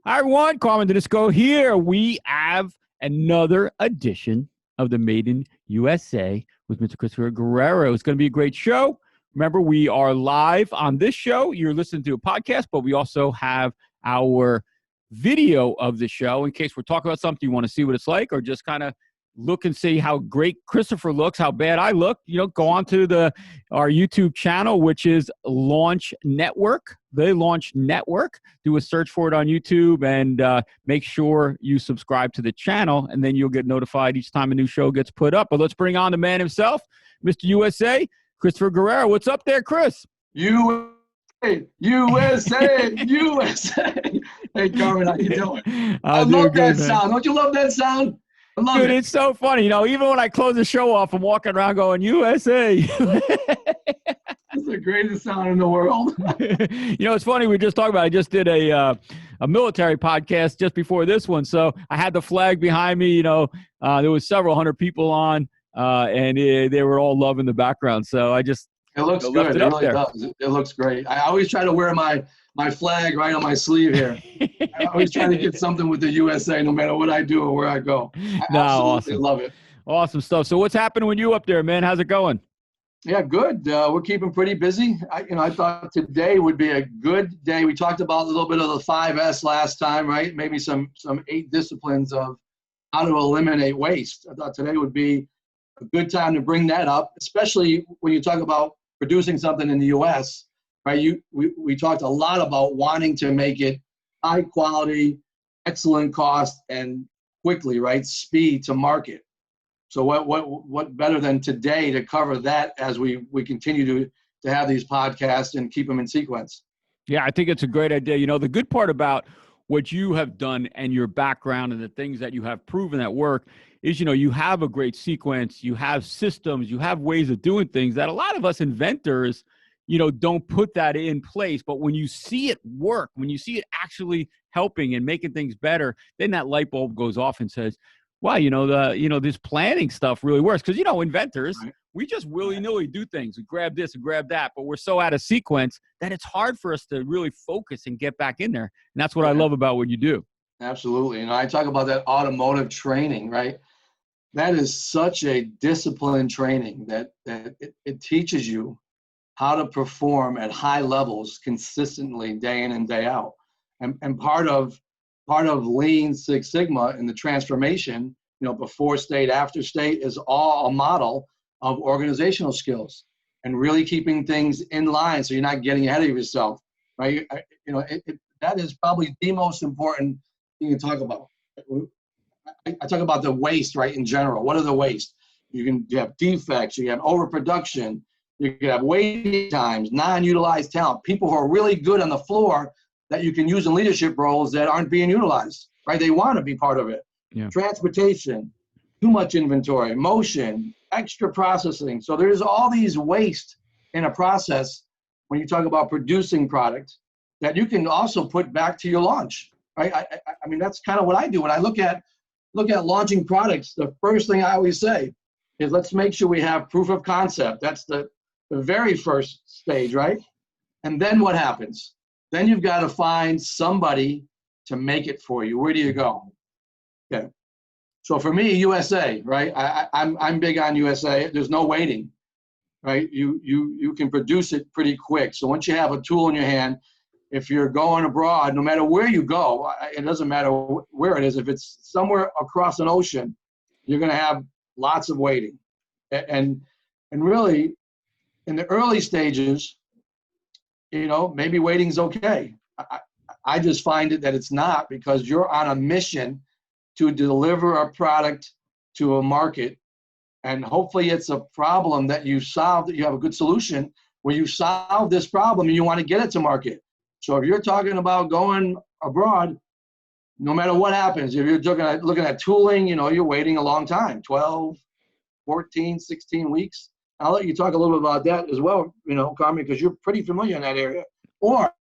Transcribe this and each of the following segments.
Hi, everyone. Carmen Didisco here. We have another edition of the Made in USA with Mr. Christopher Guerrero. It's going to be a great show. Remember, we are live on this show. You're listening to a podcast, but we also have our video of the show in case we're talking about something you want to see what it's like or just kind of look and see how great Christopher looks, how bad I look. Go on to our YouTube channel, which is Launch Network. The Launch Network. Do a search for it on YouTube and make sure you subscribe to the channel, and then you'll get notified each time a new show gets put up. But let's bring on the man himself, Mr. USA, Christopher Guerrero. What's up there, Chris? USA, USA. Hey, Carmen, how you doing? I love that sound. Don't you love that sound? I love Dude, it. It's so funny. Even when I close the show off, I'm walking around going, USA. It's the greatest sound in the world. It's funny. We just talked about, I just did a military podcast just before this one. So I had the flag behind me, there was several hundred people on, and they were all loving the background. So I just, it looks good. It really does. It looks great. I always try to wear my flag right on my sleeve here. I always try to get something with the USA no matter what I do or where I go. I absolutely love it. Awesome stuff. So what's happening with you up there, man? How's it going? Yeah, good. We're keeping pretty busy. I thought today would be a good day. We talked about a little bit of the 5S last time, right? Maybe some 8 disciplines of how to eliminate waste. I thought today would be a good time to bring that up, especially when you talk about producing something in the U.S., right? We talked a lot about wanting to make it high quality, excellent cost, and quickly, right? Speed to market. So what better than today to cover that as we continue to have these podcasts and keep them in sequence? Yeah, I think it's a great idea. The good part about what you have done and your background and the things that you have proven at work is, you have a great sequence, you have systems, you have ways of doing things that a lot of us inventors, don't put that in place. But when you see it work, when you see it actually helping and making things better, then that light bulb goes off and says, wow, this planning stuff really works. Because, inventors, right, we just willy-nilly do things. We grab this and grab that, but we're so out of sequence that it's hard for us to really focus and get back in there. And that's what I love about what you do. Absolutely. I talk about that automotive training, right? That is such a disciplined training that it teaches you how to perform at high levels consistently day in and day out. And part of Lean Six Sigma and the transformation, before state, after state, is all a model of organizational skills and really keeping things in line so you're not getting ahead of yourself, right? That is probably the most important thing to talk about. I talk about the waste, right, in general. What are the waste? You have defects, you have overproduction, you can have waiting times, non-utilized talent, people who are really good on the floor that you can use in leadership roles that aren't being utilized, right? They want to be part of it. Yeah. Transportation, too much inventory, motion, extra processing. So there's all these waste in a process when you talk about producing products that you can also put back to your launch, right? I mean, that's kind of what I do. When I look at launching products, the first thing I always say is let's make sure we have proof of concept. That's the very first stage, right? And then what happens? Then you've got to find somebody to make it for you. Where do you go? Okay. So for me, USA, right? I'm big on USA. There's no waiting, right? You can produce it pretty quick. So once you have a tool in your hand, if you're going abroad, no matter where you go, it doesn't matter where it is. If it's somewhere across an ocean, you're going to have lots of waiting. And really, in the early stages, maybe waiting's okay. I just find it that it's not, because you're on a mission to deliver a product to a market. And hopefully it's a problem that you solve, that you have a good solution where you solve this problem and you want to get it to market. So if you're talking about going abroad, no matter what happens, if you're looking at tooling, you're waiting a long time, 12, 14, 16 weeks. I'll let you talk a little bit about that as well, Carmen, because you're pretty familiar in that area. Or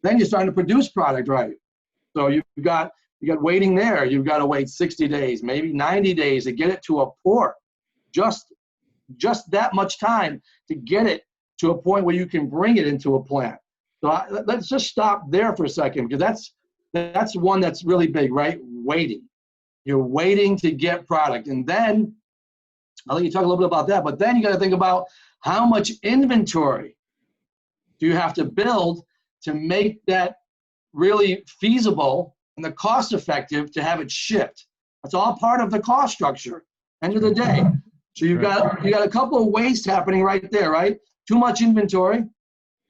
then you're starting to produce product, right? So you've got waiting there. You've got to wait 60 days, maybe 90 days to get it to a port. Just that much time to get it to a point where you can bring it into a plant. So let's just stop there for a second, because That's one that's really big, right? Waiting. You're waiting to get product. And then, I'll let you talk a little bit about that, but then you got to think about how much inventory do you have to build to make that really feasible and the cost effective to have it shipped. That's all part of the cost structure, end of the day. So you got a couple of wastes happening right there, right? Too much inventory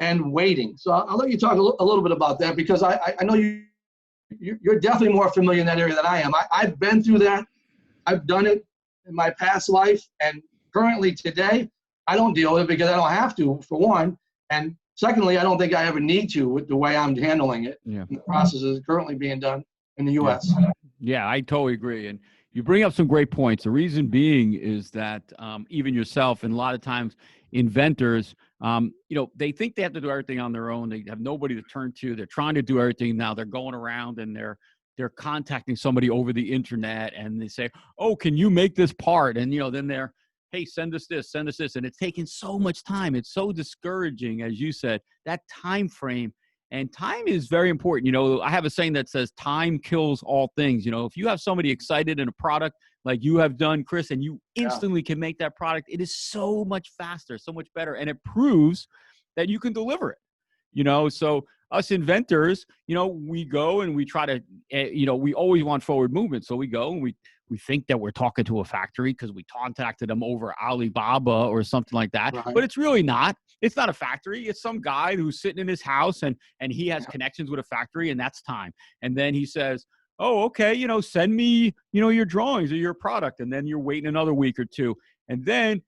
and waiting. So I'll let you talk a little bit about that, because I know you're definitely more familiar in that area than I am. I've been through that. I've done it in my past life, and currently today, I don't deal with it because I don't have to, for one. And secondly, I don't think I ever need to with the way I'm handling it. Yeah. And the process is currently being done in the U.S. Yeah, I totally agree. And you bring up some great points. The reason being is that even yourself, and a lot of times inventors, they think they have to do everything on their own. They have nobody to turn to. They're trying to do everything. Now they're going around and they're contacting somebody over the internet, and they say, "Oh, can you make this part?" And then they're, "Hey, send us this, send us this," and it's taking so much time. It's so discouraging, as you said, that time frame. And time is very important. I have a saying that says time kills all things. If you have somebody excited in a product like you have done, Chris, and you instantly can make that product, it is so much faster, so much better. And it proves that you can deliver it. So us inventors, we go and we try to, we always want forward movement. So we go and we think that we're talking to a factory because we contacted them over Alibaba or something like that. Right. But it's really not. It's not a factory. It's some guy who's sitting in his house and he has connections with a factory, and that's time. And then he says, "Oh, okay, send me, your drawings or your product." And then you're waiting another week or two. And then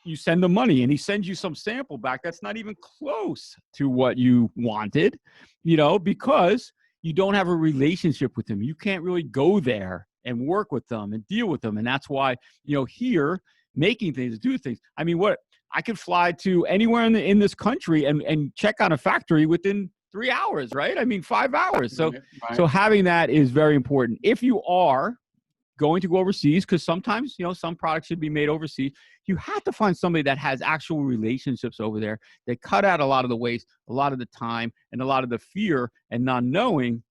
you send the money and he sends you some sample back that's not even close to what you wanted, because you don't have a relationship with them. You can't really go there and work with them and deal with them. And that's why, here, making things, do things. I mean, I could fly to anywhere in this country and check on a factory within 3 hours, right? I mean, 5 hours. So, so having that is very important. If you are going to go overseas, because sometimes, some products should be made overseas, you have to find somebody that has actual relationships over there that cut out a lot of the waste, a lot of the time, and a lot of the fear and not knowing.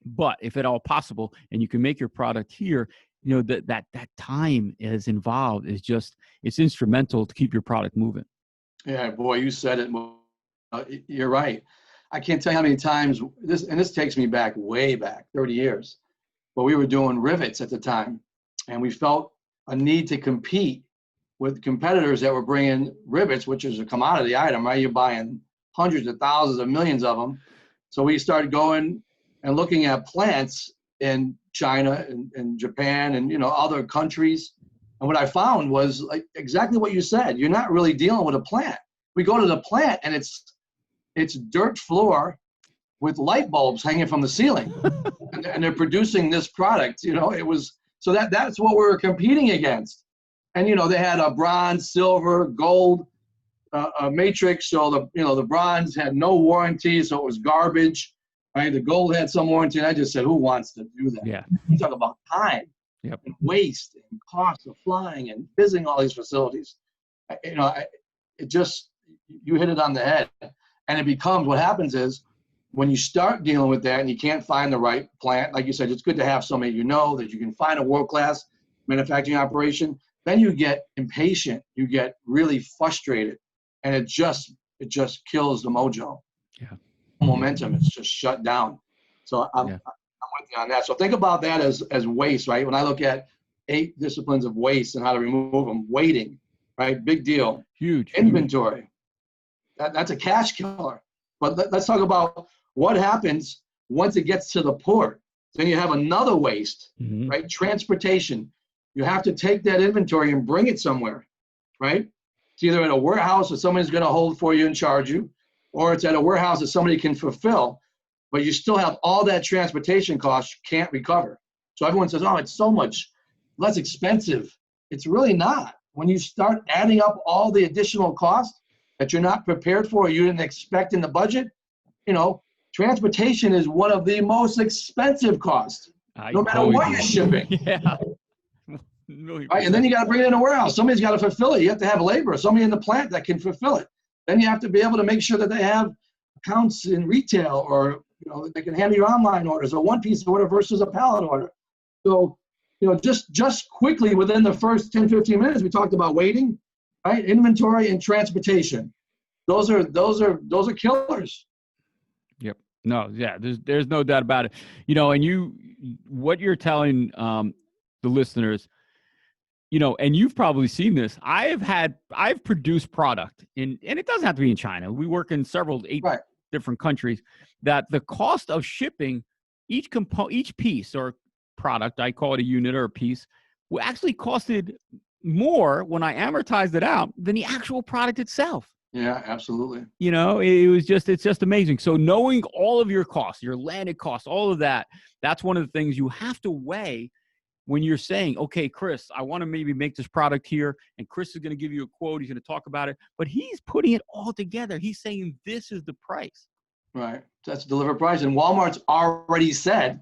But if at all possible, and you can make your product here, that time is involved is it's instrumental to keep your product moving. Yeah, boy, you said it. You're right. I can't tell you how many times this takes me way back, 30 years. But we were doing rivets at the time, and we felt a need to compete with competitors that were bringing rivets, which is a commodity item, right? You're buying hundreds of thousands of millions of them. So we started going and looking at plants in China and Japan and other countries. And what I found was like exactly what you said. You're not really dealing with a plant. We go to the plant and it's dirt floor with light bulbs hanging from the ceiling, and they're producing this product. It was so that's what we were competing against. And they had a bronze, silver, gold matrix. So the bronze had no warranty, so it was garbage. Right? The gold had some warranty, and I just said, who wants to do that? Yeah. You talk about time and waste and cost of flying and visiting all these facilities. It just, you hit it on the head. And it becomes, what happens is, when you start dealing with that and you can't find the right plant, like you said, it's good to have somebody that you can find a world-class manufacturing operation. Then you get impatient, you get really frustrated, and it just kills the mojo. Yeah. Momentum, it's just shut down. So I'm with you on that. So think about that as waste, right? When I look at 8 disciplines of waste and how to remove them, waiting, right? Big deal. Huge. Inventory. That's a cash killer. But let's talk about what happens once it gets to the port. Then you have another waste, right? Transportation. You have to take that inventory and bring it somewhere, right? It's either at a warehouse that somebody's going to hold for you and charge you, or it's at a warehouse that somebody can fulfill, but you still have all that transportation cost you can't recover. So everyone says, oh, it's so much less expensive. It's really not. When you start adding up all the additional costs that you're not prepared for or you didn't expect in the budget, transportation is one of the most expensive costs, no matter what you're shipping. Yeah. Right? And then you got to bring it in a warehouse. Somebody's got to fulfill it. You have to have labor, somebody in the plant that can fulfill it. Then you have to be able to make sure that they have accounts in retail or They can handle your online orders, a one-piece order versus a pallet order. So, just quickly within the first 10, 15 minutes, we talked about waiting, right? Inventory and transportation. Those are killers. Yep. No, yeah, there's no doubt about it. And what you're telling the listeners, and you've probably seen this. I've produced product and it doesn't have to be in China. We work in eight Right. different countries, that the cost of shipping each piece or product, I call it a unit or a piece, will actually costed more when I amortized it out than the actual product itself. Yeah, absolutely. It's just amazing. So knowing all of your costs, your landed costs, all of that, that's one of the things you have to weigh when you're saying, okay, Chris, I want to maybe make this product here, and Chris is going to give you a quote. He's going to talk about it, but he's putting it all together. He's saying this is the price. Right. That's delivered price. And Walmart's already said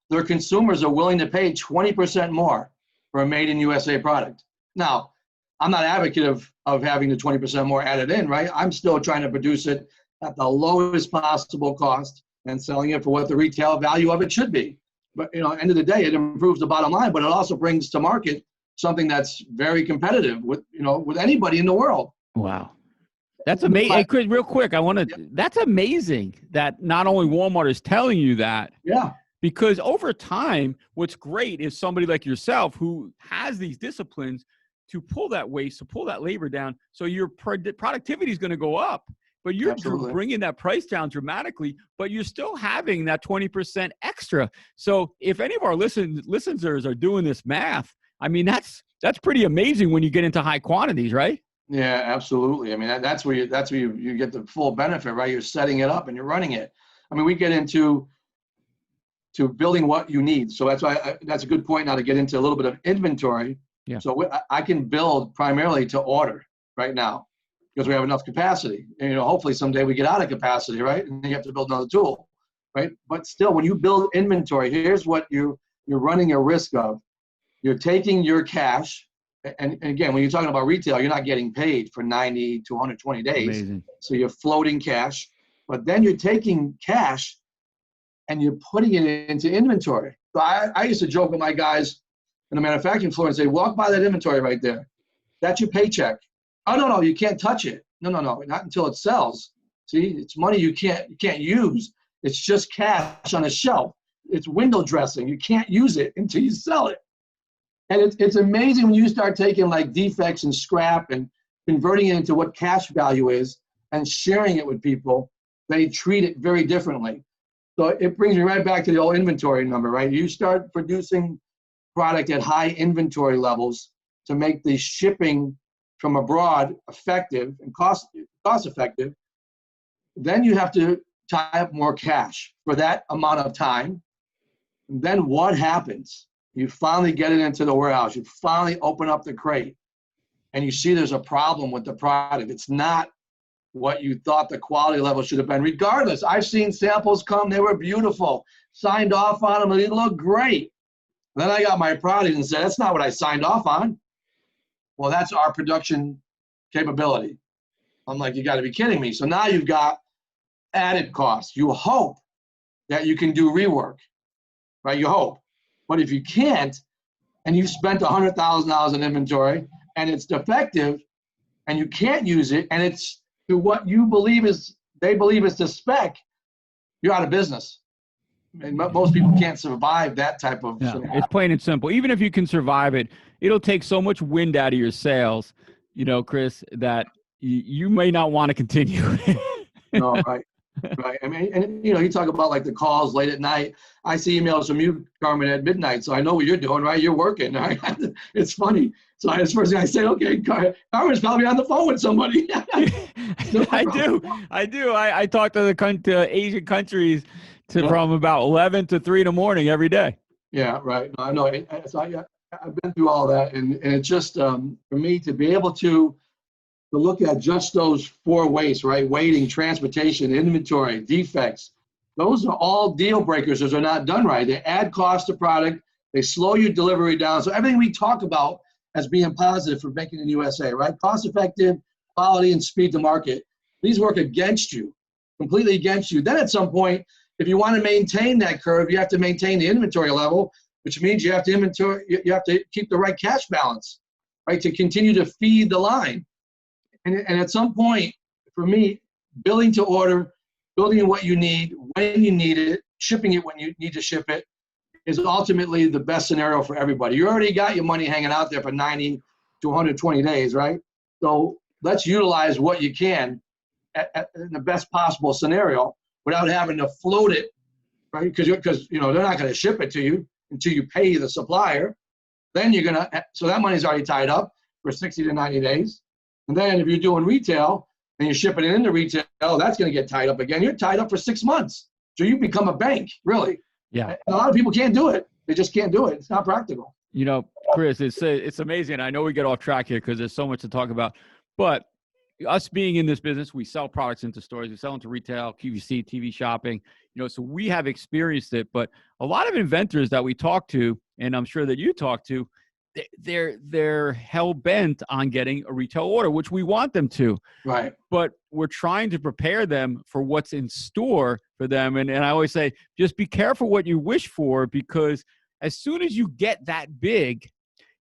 their consumers are willing to pay 20% more for a made in USA product. Now, I'm not advocate of having the 20% more added in, right? I'm still trying to produce it at the lowest possible cost and selling it for what the retail value of it should be. But, end of the day, it improves the bottom line, but it also brings to market something that's very competitive with anybody in the world. Wow. That's amazing. Hey, Chris, real quick, that's amazing that not only Walmart is telling you that. Yeah. Because over time, what's great is somebody like yourself who has these disciplines to pull that waste, to pull that labor down. So your productivity is going to go up, but you're bringing that price down dramatically, but you're still having that 20% extra. So if any of our listeners are doing this math, I mean, that's pretty amazing when you get into high quantities, right? Yeah, absolutely. I mean, that's where you get the full benefit, right? You're setting it up and you're running it. I mean, we get into building what you need. So that's why that's a good point now to get into a little bit of inventory. Yeah. So I can build primarily to order right now because we have enough capacity. And, hopefully someday we get out of capacity, right? And you have to build another tool, right? But still, when you build inventory, here's what you're running a risk of. You're taking your cash, and again, when you're talking about retail, you're not getting paid for 90 to 120 days. Amazing. So you're floating cash, but then you're taking cash and you're putting it into inventory. So I used to joke with my guys in the manufacturing floor and say, walk by that inventory right there. That's your paycheck. Oh, no, you can't touch it. No, not until it sells. See, it's money you can't use. It's just cash on a shelf. It's window dressing. You can't use it until you sell it. And it's amazing when you start taking like defects and scrap and converting it into what cash value is and sharing it with people, they treat it very differently. So it brings me right back to the old inventory number, right? You start producing product at high inventory levels to make the shipping from abroad effective and cost effective, then you have to tie up more cash for that amount of time. And then what happens? You finally get it into the warehouse. You finally open up the crate and you see there's a problem with the product. It's not what you thought the quality level should have been. Regardless, I've seen samples come. They were beautiful. Signed off on them. And they look great. Then I got my product and said, that's not what I signed off on. Well, that's our production capability. I'm like, you got to be kidding me. So now you've got added costs. You hope that you can do rework, right? You hope. But if you can't, and you've spent $100,000 in inventory, and it's defective, and you can't use it, and it's to what they believe is the spec, you're out of business. And most people can't survive that type of scenario. It's plain and simple. Even if you can survive it, it'll take so much wind out of your sails, Chris, that you may not want to continue. No, right. Right. I mean, and you talk about like the calls late at night. I see emails from you, Carmen, at midnight. So I know what you're doing, right? You're working. Right? It's funny. So that's the first thing I say, okay, Carmen's probably on the phone with somebody. I do. I talk to the Asian countries from about 11 to 3 in the morning every day. Yeah, right. No, I know. So I've been through all that. And it's just for me to be able to look at just those 4 wastes, right? Waiting, transportation, inventory, defects. Those are all deal breakers. Those are not done right. They add cost to product. They slow your delivery down. So everything we talk about as being positive for making in USA, right? Cost effective, quality, and speed to market. These work against you, completely against you. Then at some point, if you want to maintain that curve, you have to maintain the inventory level, which means you have to keep the right cash balance, right, to continue to feed the line. And at some point, for me, building to order, building what you need, when you need it, shipping it when you need to ship it, is ultimately the best scenario for everybody. You already got your money hanging out there for 90 to 120 days, right? So let's utilize what you can in the best possible scenario without having to float it, right? Because they're not going to ship it to you until you pay the supplier. Then so that money's already tied up for 60 to 90 days. And then if you're doing retail and you're shipping it into retail, that's going to get tied up again. You're tied up for 6 months. So you become a bank, really. Yeah. And a lot of people can't do it. They just can't do it. It's not practical. Chris, it's amazing. I know we get off track here because there's so much to talk about. But us being in this business, we sell products into stores. We sell into retail, QVC, TV shopping. So we have experienced it. But a lot of inventors that we talk to, and I'm sure that you talk to, they're hell bent on getting a retail order, which we want them to. Right. But we're trying to prepare them for what's in store for them. And I always say, just be careful what you wish for, because as soon as you get that big,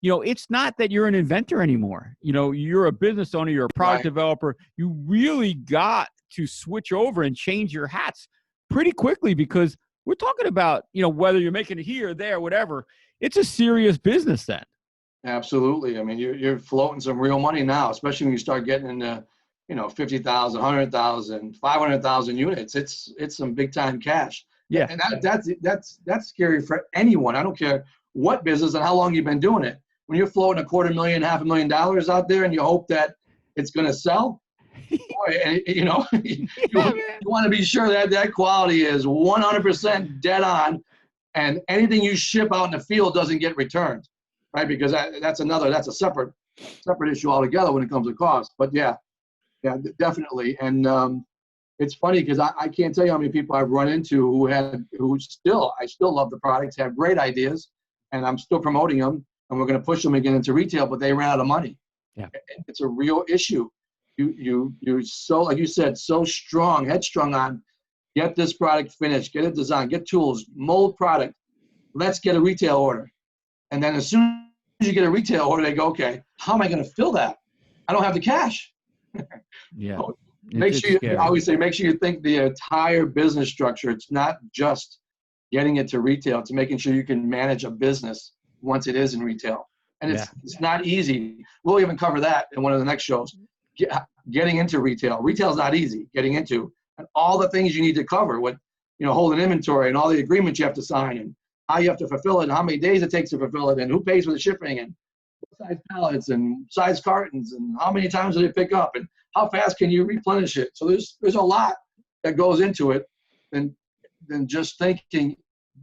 it's not that you're an inventor anymore. You're a business owner, you're a product developer. You really got to switch over and change your hats pretty quickly, because we're talking about, whether you're making it here, there, whatever, it's a serious business then. Absolutely. I mean, you're floating some real money now, especially when you start getting into, 50,000, 100,000, 500,000 units. It's some big time cash. Yeah. And that's scary for anyone. I don't care what business and how long you've been doing it. When you're floating $250,000, $500,000 out there and you hope that it's going to sell, boy, and, you want to be sure that quality is 100% dead on, and anything you ship out in the field doesn't get returned, right? Because that's a separate issue altogether when it comes to cost. But yeah, definitely. And it's funny because I can't tell you how many people I've run into who I still love the products, have great ideas, and I'm still promoting them, and we're going to push them again into retail, but they ran out of money. Yeah, it's a real issue. You're so, like you said, so headstrong on get this product finished, get it designed, get tools, mold product. Let's get a retail order, and then as soon as you get a retail order, they go, okay, how am I going to fill that? I don't have the cash. Yeah. So I always say, make sure you think the entire business structure. It's not just getting it to retail. It's making sure you can manage a business once it is in retail. And it's not easy. We'll even cover that in one of the next shows. Getting into retail. Retail is not easy getting into. And all the things you need to cover with, holding inventory and all the agreements you have to sign and how you have to fulfill it and how many days it takes to fulfill it and who pays for the shipping and what size pallets and size cartons and how many times do they pick up and how fast can you replenish it. So there's a lot that goes into it than just thinking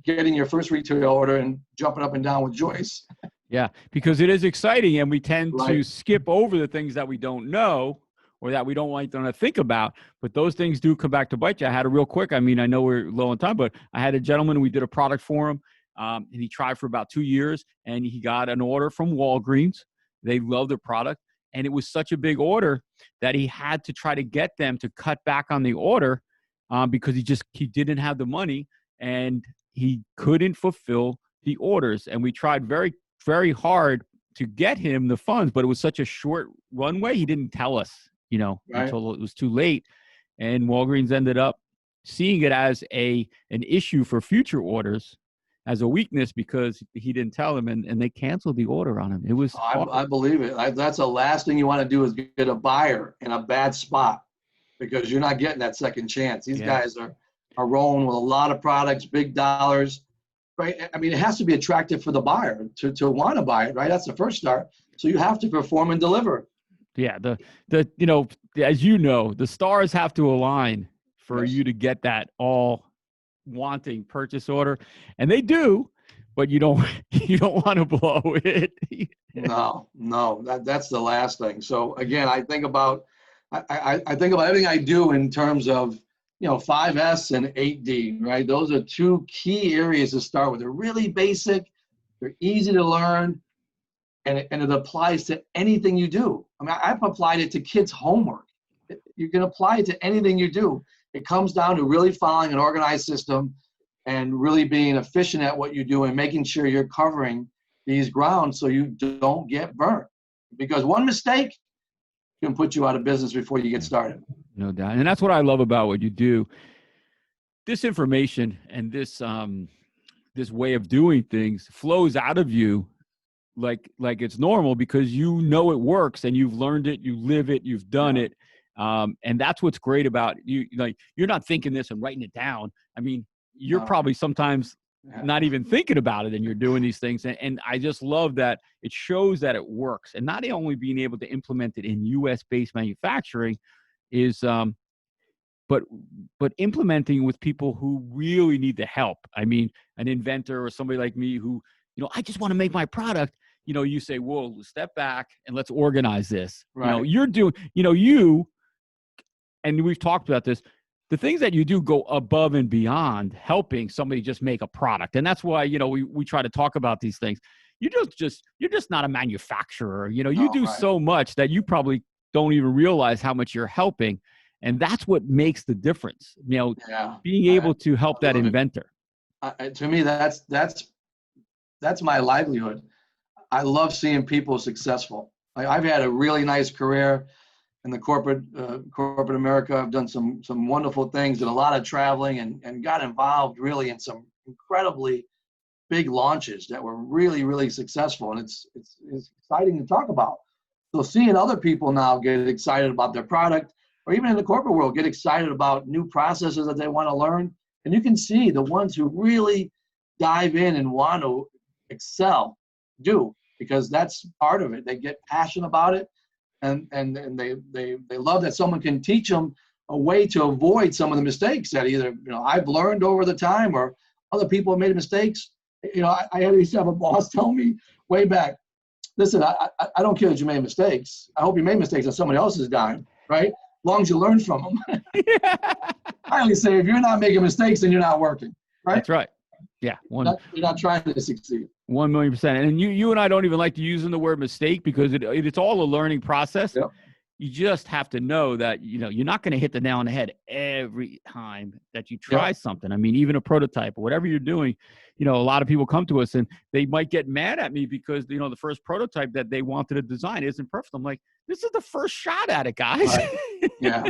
getting your first retail order and jumping up and down with Joyce. Yeah, because it is exciting, and we tend to skip over the things that we don't know or that we don't want to think about. But those things do come back to bite you. I had a real quick, I know we're low on time, but I had a gentleman, we did a product for him, and he tried for about 2 years, and he got an order from Walgreens. They loved the product, and it was such a big order that he had to try to get them to cut back on the order because he didn't have the money, and he couldn't fulfill the orders. And we tried very, very hard to get him the funds, but it was such a short runway. He didn't tell us, until it was too late. And Walgreens ended up seeing it as an issue for future orders, as a weakness, because he didn't tell them, and they canceled the order on him. It was I believe it. That's the last thing you want to do is get a buyer in a bad spot, because you're not getting that second chance. These guys are rolling with a lot of products, big dollars, right? I mean, it has to be attractive for the buyer to want to buy it, right? That's the first start. So you have to perform and deliver. Yeah, as the stars have to align for you to get that all wanting purchase order, and they do, but you don't want to blow it. No, that's the last thing. So again, I think about everything I do in terms of 5S and 8D, right? Those are two key areas to start with. They're really basic, they're easy to learn, and it applies to anything you do. I mean, I've applied it to kids' homework. You can apply it to anything you do. It comes down to really following an organized system and really being efficient at what you do and making sure you're covering these grounds so you don't get burnt. Because one mistake can put you out of business before you get started. No doubt. And that's what I love about what you do. This information and this way of doing things flows out of you like it's normal because you know it works and you've learned it, you live it, you've done it. And that's what's great about you. Like, you're not thinking this and writing it down. I mean, you're probably sometimes not even thinking about it and you're doing these things. And I just love that it shows that it works. And not only being able to implement it in US based manufacturing is, but implementing with people who really need the help. I mean, an inventor or somebody like me who, I just want to make my product. You say, whoa, step back and let's organize this. Right. You're doing, you, and we've talked about this, the things that you do go above and beyond helping somebody just make a product. And that's why, we try to talk about these things. You're just not a manufacturer. You do so much that you probably don't even realize how much you're helping. And that's what makes the difference, being able to help that inventor. To me, that's my livelihood. I love seeing people successful. I've had a really nice career in the corporate America. I've done some wonderful things, did a lot of traveling, and got involved really in some incredibly big launches that were really, really successful. And it's exciting to talk about. So seeing other people now get excited about their product, or even in the corporate world, get excited about new processes that they want to learn. And you can see the ones who really dive in and want to excel do, because that's part of it. They get passionate about it, and they love that someone can teach them a way to avoid some of the mistakes that either I've learned over the time or other people have made mistakes. I used to have a boss tell me way back, listen, I don't care that you made mistakes. I hope you made mistakes on somebody else's dime, right? As long as you learn from them. I always say, if you're not making mistakes, then you're not working, right? That's right. Yeah. You're not trying to succeed. 1,000,000%. And you and I don't even like to using the word mistake because it's all a learning process. Yep. You just have to know that, you're not going to hit the nail on the head every time that you try something. I mean, even a prototype or whatever you're doing, a lot of people come to us and they might get mad at me because, the first prototype that they wanted to design isn't perfect. I'm like, this is the first shot at it, guys. Right. Yeah.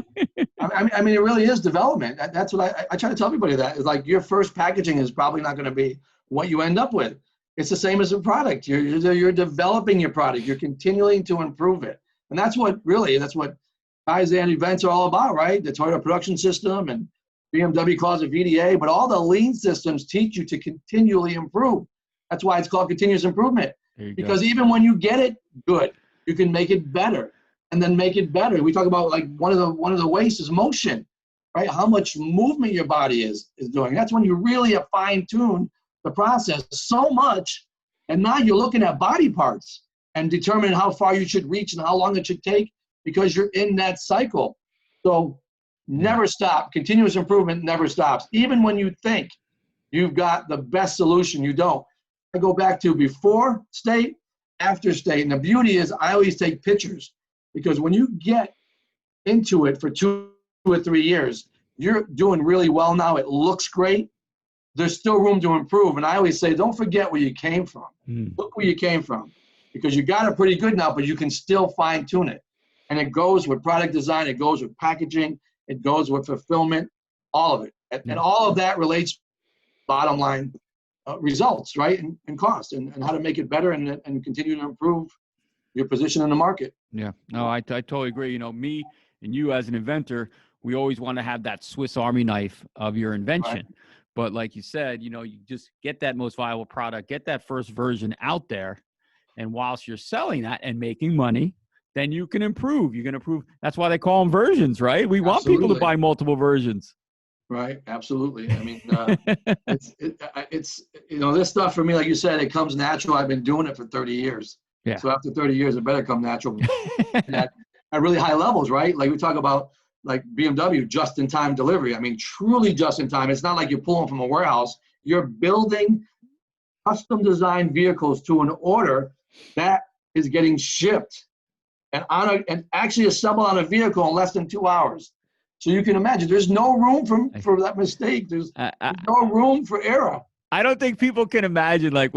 I mean, it really is development. That's what I try to tell everybody that. It's like your first packaging is probably not going to be what you end up with. It's the same as a product. You're developing your product. You're continuing to improve it. And that's what Kaizen events are all about, right? The Toyota production system, and BMW calls it VDA, but all the lean systems teach you to continually improve. That's why it's called continuous improvement. Because even when you get it good, you can make it better and then make it better. We talk about like one of the ways is motion, right? How much movement your body is doing. That's when you really fine tune the process so much. And now you're looking at body parts and determining how far you should reach and how long it should take, because you're in that cycle. So never stop. Continuous improvement never stops. Even when you think you've got the best solution, you don't. I go back to before state, after state. And the beauty is I always take pictures, because when you get into it for 2 or 3 years, you're doing really well now. It looks great. There's still room to improve. And I always say, don't forget where you came from. Look where you came from, because you got it pretty good now, but you can still fine tune it. And it goes with product design. It goes with packaging. It goes with fulfillment, all of it. And all of that relates bottom line results, right? And cost and how to make it better and continue to improve your position in the market. Yeah, no, I totally agree. Me and you as an inventor, we always want to have that Swiss Army knife of your invention. Right. But like you said, you just get that most viable product, get that first version out there. And whilst you're selling that and making money, then you can improve. You can improve. That's why they call them versions, right? We want people to buy multiple versions. Right. Absolutely. I mean, it's this stuff for me, like you said, it comes natural. I've been doing it for 30 years. Yeah. So after 30 years, it better come natural at really high levels, right? Like we talk about like BMW, just-in-time delivery. I mean, truly just-in-time. It's not like you're pulling from a warehouse. You're building custom designed vehicles to an order that is getting shipped and actually assembled on a vehicle in less than 2 hours. So you can imagine there's no room for that mistake. There's no room for error. I don't think people can imagine like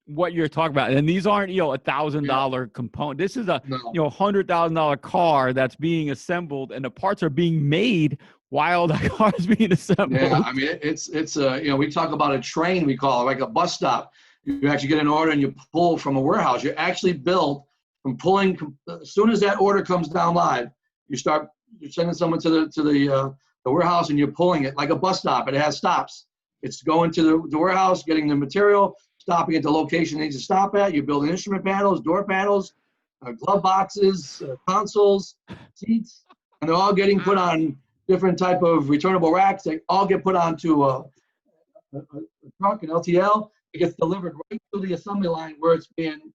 what you're talking about. And these aren't, $1,000 component. This is a, $100,000 car that's being assembled, and the parts are being made while the car is being assembled. Yeah, I mean, it's we talk about a train, we call it, like a bus stop. You actually get an order and you pull from a warehouse. You actually build from pulling, as soon as that order comes down live, you're sending someone to the warehouse and you're pulling it like a bus stop. It has stops. It's going to the warehouse, getting the material, stopping at the location it needs to stop at. You're building instrument panels, door panels, glove boxes, consoles, seats, and they're all getting put on different type of returnable racks. They all get put onto a truck, an LTL. It gets delivered right to the assembly line where it's being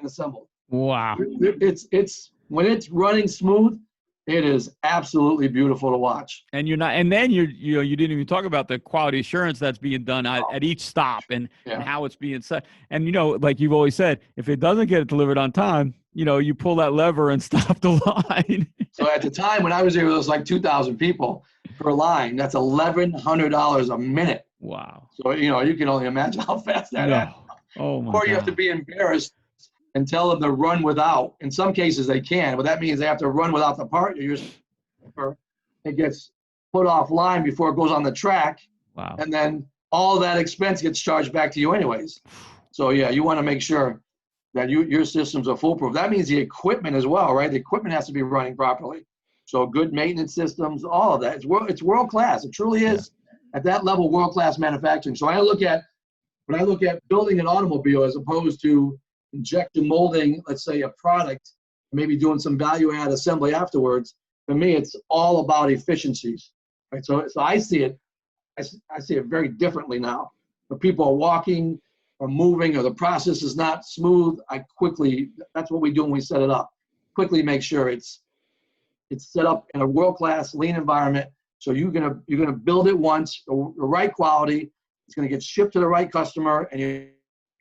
assembled. Wow. It's when it's running smooth, it is absolutely beautiful to watch. And you didn't even talk about the quality assurance that's being done at each stop and how it's being set. And like you've always said, if it doesn't get delivered on time, you pull that lever and stop the line. So at the time when I was there, it was like 2,000 people per line. That's $1,100 a minute. Wow. So you can only imagine how fast that is. Oh my Or you God. have to be embarrassed and tell them to run without. In some cases they can, but that means they have to run without the part. It gets put offline before it goes on the track. Wow. And then all that expense gets charged back to you anyways. So yeah, you want to make sure that your systems are foolproof. That means the equipment as well, right? The equipment has to be running properly. So good maintenance systems, all of that. It's world class. It truly is at that level, world class manufacturing. So when I look at building an automobile as opposed to injection molding, let's say a product, maybe doing some value add assembly afterwards, for me, it's all about efficiencies, right? So I see it very differently now. When people are walking or moving or the process is not smooth, that's what we do when we set it up. Quickly make sure it's set up in a world-class lean environment. So you're gonna build it once, the right quality, it's gonna get shipped to the right customer, and you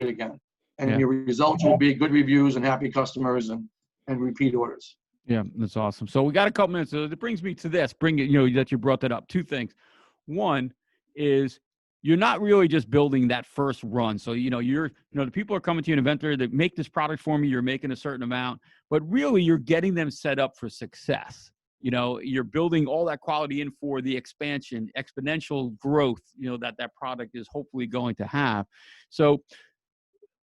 get it again. And your results will be good reviews and happy customers and repeat orders. Yeah, that's awesome. So we got a couple minutes. So that brings me to this. That you brought that up. Two things. One is you're not really just building that first run. So, the people are coming to you, an inventor, that make this product for me. You're making a certain amount, but really you're getting them set up for success. You're building all that quality in for the expansion, exponential growth, that product is hopefully going to have. So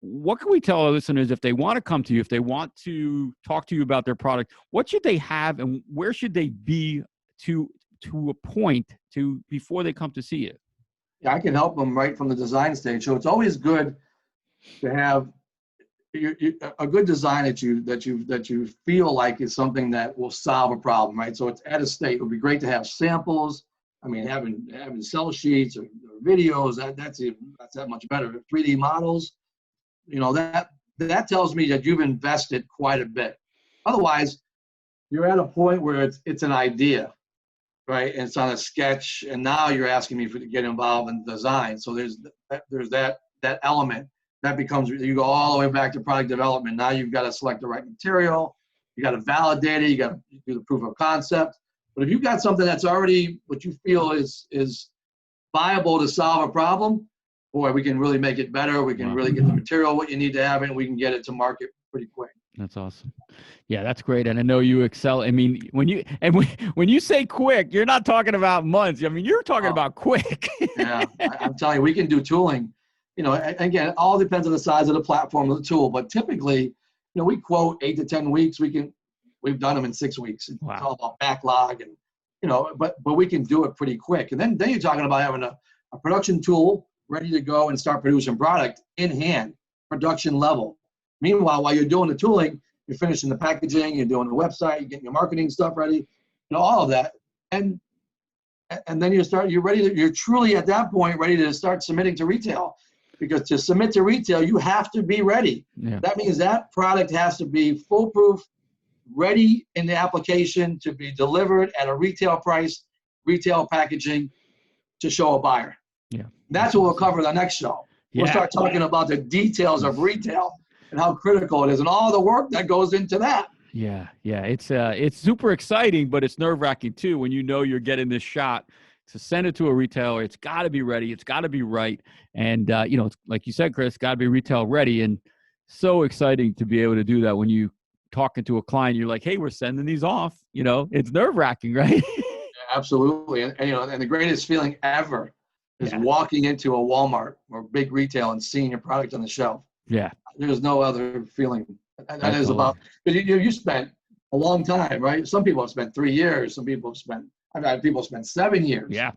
what can we tell our listeners if they want to come to you, if they want to talk to you about their product, what should they have and where should they be to a point before they come to see it? Yeah, I can help them right from the design stage. So it's always good to have a good design that you feel like is something that will solve a problem, right? So it's at a state. It would be great to have samples. I mean, having cell sheets or videos, that's that much better. 3D models, that tells me that you've invested quite a bit. Otherwise, you're at a point where it's an idea, right? And it's on a sketch, and now you're asking me to get involved in design. So there's that element that becomes, you go all the way back to product development. Now you've got to select the right material, you got to validate it, you got to do the proof of concept. But if you've got something that's already what you feel is viable to solve a problem, boy, we can really make it better. We can really get the material what you need to have, and we can get it to market pretty quick. That's awesome. Yeah, that's great. And I know you excel. I mean, when you say quick, you're not talking about months. I mean, you're talking about quick. Yeah, I'm telling you, we can do tooling. Again, it all depends on the size of the platform of the tool. But typically, we quote 8 to 10 weeks. We've done them in 6 weeks. It's all about backlog, and but we can do it pretty quick. And then you're talking about having a production tool ready to go and start producing product in hand, production level. Meanwhile, while you're doing the tooling, you're finishing the packaging, you're doing the website, you're getting your marketing stuff ready, all of that. And then you're truly at that point ready to start submitting to retail. Because to submit to retail, you have to be ready. Yeah. That means that product has to be foolproof, ready in the application to be delivered at a retail price, retail packaging to show a buyer. Yeah. That's what we'll cover the next show. We'll start talking about the details of retail and how critical it is and all the work that goes into that. Yeah, yeah. It's super exciting, but it's nerve-wracking too when you know you're getting this shot to send it to a retailer. It's got to be ready. It's got to be right. And it's, like you said, Chris, got to be retail ready. And so exciting to be able to do that when you talking to a client. You're like, hey, we're sending these off. It's nerve-wracking, right? Absolutely. And the greatest feeling ever is Yeah, walking into a Walmart or big retail and seeing your product on the shelf. yeah. There's no other feeling. That That's is all. about, because you spent a long time, right? Some people have spent 3 years. Some people have spent, I've had people spend 7 years. Yeah.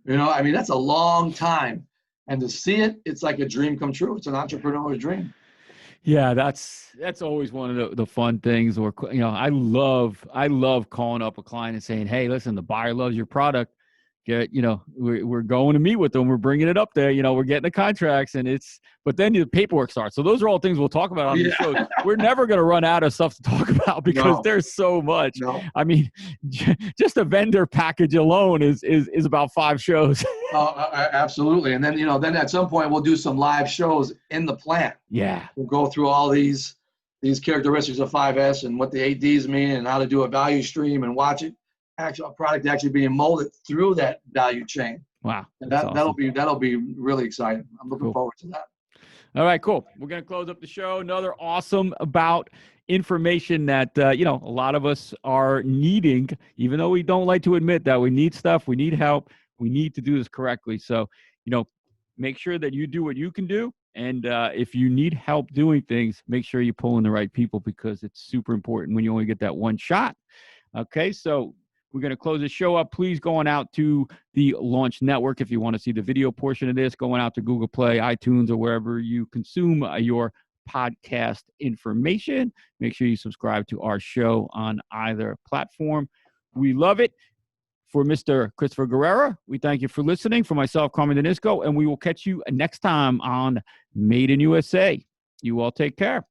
That's a long time. And to see it, it's like a dream come true. It's an entrepreneur's dream. Yeah, that's always one of the fun things. Or I love calling up a client and saying, "Hey, listen, the buyer loves your product. We're going to meet with them. We're bringing it up there. We're getting the contracts, but then the paperwork starts. So those are all things we'll talk about on the show. We're never going to run out of stuff to talk about because there's so much. No. I mean, just a vendor package alone is about 5 shows. Absolutely. And then at some point we'll do some live shows in the plant. Yeah. We'll go through all these characteristics of 5S and what the 8Ds mean and how to do a value stream and watch it. A product actually being molded through that value chain. Wow. And that'll be really exciting. I'm looking forward to that. All right, cool. We're going to close up the show. Another awesome about information that, a lot of us are needing, even though we don't like to admit that we need stuff, we need help, we need to do this correctly. So, make sure that you do what you can do. And if you need help doing things, make sure you pull in the right people because it's super important when you only get that one shot. Okay, so we're going to close the show up. Please go on out to the Launch Network if you want to see the video portion of this, going out to Google Play, iTunes, or wherever you consume your podcast information. Make sure you subscribe to our show on either platform. We love it. For Mr. Christopher Guerrero, we thank you for listening. For myself, Carmen Danisco, and we will catch you next time on Made in USA. You all take care.